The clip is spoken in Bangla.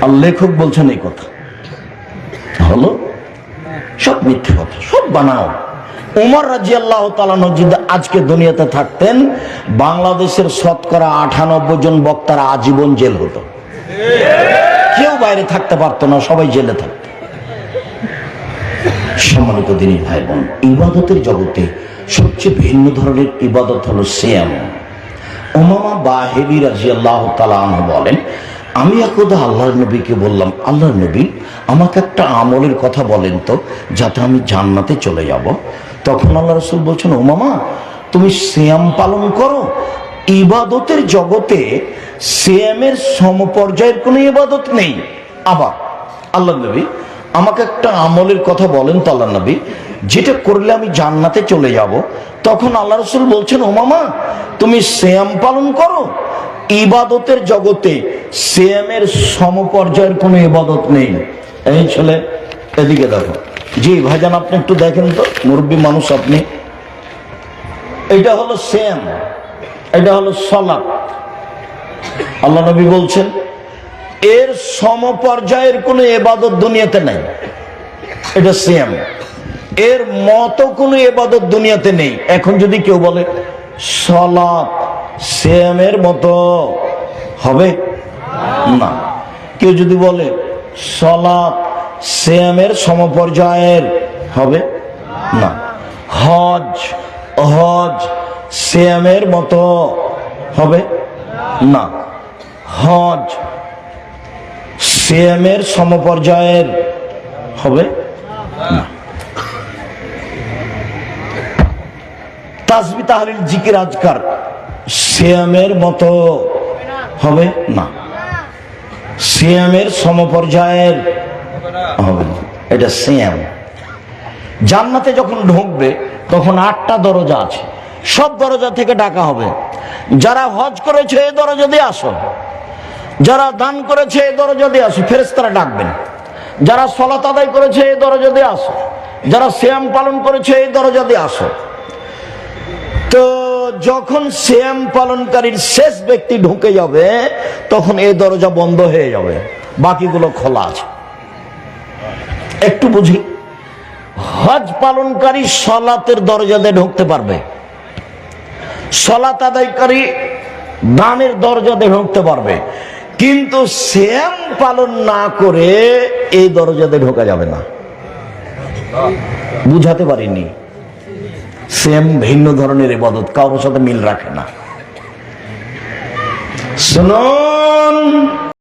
আর লেখক বলছেন এই কথা হলো সব মিথ্যে কথা, সব বানাও। উমর রাদিয়াল্লাহু তাআলা আনহু যদি আজকে দুনিয়াতে থাকতেন, বাংলাদেশের শতকরা 98 জন বক্তার আজীবন জেল হতো, কেউ বাইরে থাকতে পারতো না, সবাই জেলে থাকতো। সম্মানিত দিনী ভাই বোন, ইবাদতের জগতে সবচেয়ে ভিন্ন ধরনের ইবাদত হলো সিয়াম। উমামা বাহিলী রাদিয়াল্লাহু তাআলা আনহু বলেন, আমি একদা আল্লাহর নবীকে বললাম, আল্লাহর নবী আমাকে একটা আমলের কথা বলেন তো, যাতে আমি জান্নাতে চলে যাব। তখন আল্লাহ রাসূল বলছেন, উমামা তুমি সিয়াম পালন করো। ইবাদতের জগতে সিয়ামের সমপর্যায়ের কোনো ইবাদত নেই। আবার আল্লাহর নবী আমাকে একটা আমলের কথা বলেন তো আল্লাহর নবী, যেটা করলে আমি জান্নাতে চলে যাব। তখন আল্লাহ রাসূল বলছেন, উমামা তুমি সিয়াম পালন করো। ইবাদতের জগতে সিয়ামের সমপর্যায়ের কোনো ইবাদত নেই। এই ছেলে এদিকে দেখো। জি ভাইজান, আপনি একটু দেখেন তো, মুরব্বী মানুষ আপনি। এটা হলো সিয়াম, এটা হলো সালাত। আল্লাহ নবী বলছেন এর সমপর্যায়ের কোনো ইবাদত দুনিয়াতে নাই। এটা সিয়াম, এর মতো কোনো ইবাদত দুনিয়াতে নেই। এখন যদি কেউ বলে সালাত সিয়ামের মতো, হবে না। কেউ যদি বলে সালাত সিয়ামের সমপর্যায়ের, হবে না। হজ হজ সিয়ামের মতো, হবে না। হজ সিয়ামের সমপর্যায়ের, হবে না। তাসবিহ তাহলিল জিকির আজকার সিয়ামের মতো, হবে না। সিয়ামের সমপর্যায়ের, হবে না। এটা সিয়াম। জান্নাতে যখন ঢুকবে তখন 8টা দরজা আছে, সব দরজা থেকে ডাকা হবে, যারা হজ করেছে এই দরজা দিয়ে আসো, যারা দান করেছে এই দরজা দিয়ে আসো। ফেরেশতারা ডাকবেন, যারা সালাত আদায় করেছে এই দরজা দিয়ে আসো, যারা সিয়াম পালন করেছে এই দরজা দিয়ে আসো। তো যখন সিয়াম পালনকারীর শেষ ব্যক্তি ঢুকে যাবে তখন এই দরজা বন্ধ হয়ে যাবে, বাকিগুলো খোলা আছে। একটু বুঝি, হজ পালনকারী সালাতের দরজা দিয়ে ঢুকতে পারবে, সালাত আদায়কারী দানের দরজা দিয়ে ঢুকতে পারবে, কিন্তু সিয়াম পালন না করে এই দরজা দিয়ে ঢোকা যাবে না। বুঝাতে পারিনি? সিয়াম ভিন্ন ধরনের ইবাদত, কারোর সাথে মিল রাখে না। শুনুন,